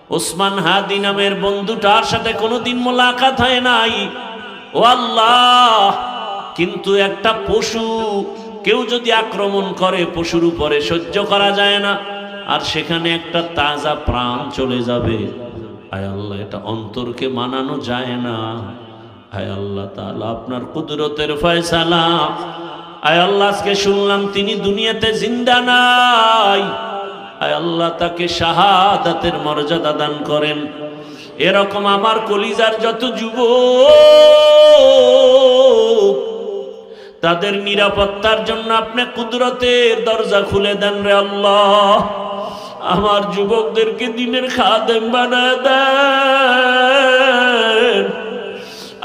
ওসমান হাদি নামের বন্ধুটার সাথে কোনোদিন মোলাকাত হয় নাই। ও আল্লাহ, কিন্তু একটা পশু কেউ যদি আক্রমণ করে পশুর উপরে সহ্য করা যায় না, আর সেখানে একটা তাজা প্রাণ চলে যাবে। আয় আল্লাহ, এটা অন্তরকে মানানো যায় না। আয় আল্লাহ তাআলা, আপনার কুদরতের ফয়সালা। আয় আল্লাহ, আজকে শুনলাম তিনি দুনিয়াতে জিন্দা নাই। আয় আল্লাহ, তাকে শাহাদাতের মর্যাদা দান করেন। এরকম আমার কলিজার যত যুবক, তাদের নিরাপত্তার জন্য আপনি কুদরতের দরজা খুলে দেন রে আল্লাহ। আমার যুবকদেরকে দিনের খাদেম বানায় দেন।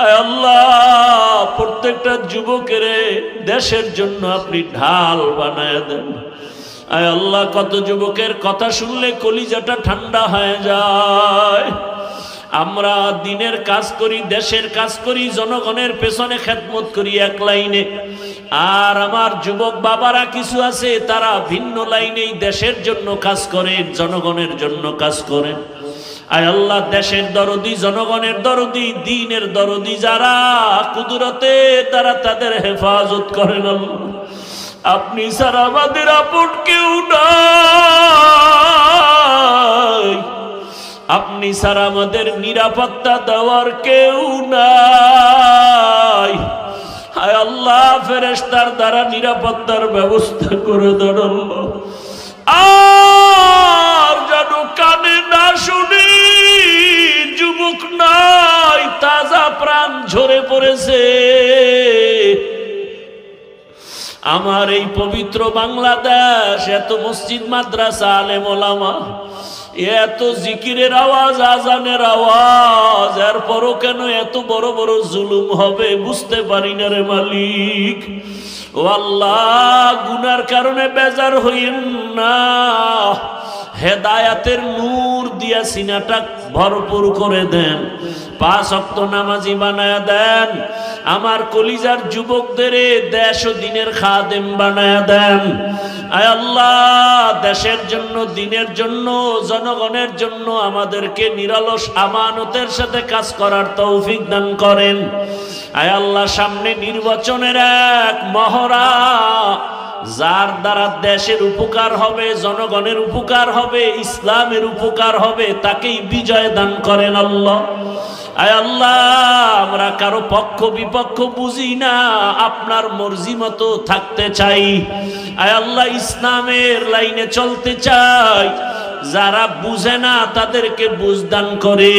আয় আল্লাহ, প্রত্যেকটা যুবকের দেশের জন্য আপনি ঢাল বানায় দেন। আয় আল্লাহ, কত যুবকের কথা শুনলে কলিজাটা ঠান্ডা হয়ে যায়। আমরা দিনের কাজ করি, দেশের কাজ করি, জনগণের পেছনে খেদমত করি এক লাইনে, আর আমার যুবক বাবারা কিছু আছে তারা ভিন্ন লাইনেই দেশের জন্য কাজ করেন, জনগণের জন্য কাজ করেন। আয় আল্লাহ, দেশের দরদি, জনগণের দরদি, দ্বীনের দরদি যারা, কুদরতে তারা তাদের হেফাজত করেন আল্লাহ। আপনি ছাড়া আমাদের আপন কেউ নাই, আপনি ছাড়া আমাদের নিরাপত্তা দেওয়ার কেউ নাই। হায় আল্লাহ, ফেরেশতার দ্বারা নিরাপত্তার ব্যবস্থা করে দেন আল্লাহ। আর যেন কানে না শুনি, যুবক নাই, তাজা প্রাণ ঝরে পড়েছে। আমার এই পবিত্র বাংলাদেশ, এত মসজিদ মাদ্রাসা, আলেম ওলামা, এত জিকিরের আওয়াজ, আজানের আওয়াজ, এরপরও কেন এত বড় বড় জুলুম হবে বুঝতে পারি না রে মালিক। ও আল্লাহ, গুনার কারণে বেজার হইেন না, হেদায়াতের নূর দিয়া সিনাটা ভরপুর করে দেন, 5 ওয়াক্ত নামাজি বানায়া দেন। আমার কলিজার যুবকদের দেশ ও দিনের খাদেম বানায়া দেন। আয় আল্লাহ, দেশের জন্য, দিনের জন্য, জনগণের জন্য আমাদেরকে নিরলস আমানতের সাথে কাজ করার তৌফিক দান করেন। আয় আল্লাহ, সামনে নির্বাচনের এক মহড়া, যার দ্বারা দেশের উপকার হবে, জনগণের উপকার হবে, ইসলামের উপকার হবে, তাকেই বিজয় দান করেন আল্লাহ। আয় আল্লাহ, আমরা কারো পক্ষ বিপক্ষ বুঝি না, আপনার মর্জি মতো থাকতে চাই। আয় আল্লাহ, ইসলামের লাইনে চলতে চাই। যারা বুঝে না তাদেরকে বুঝ দান করে।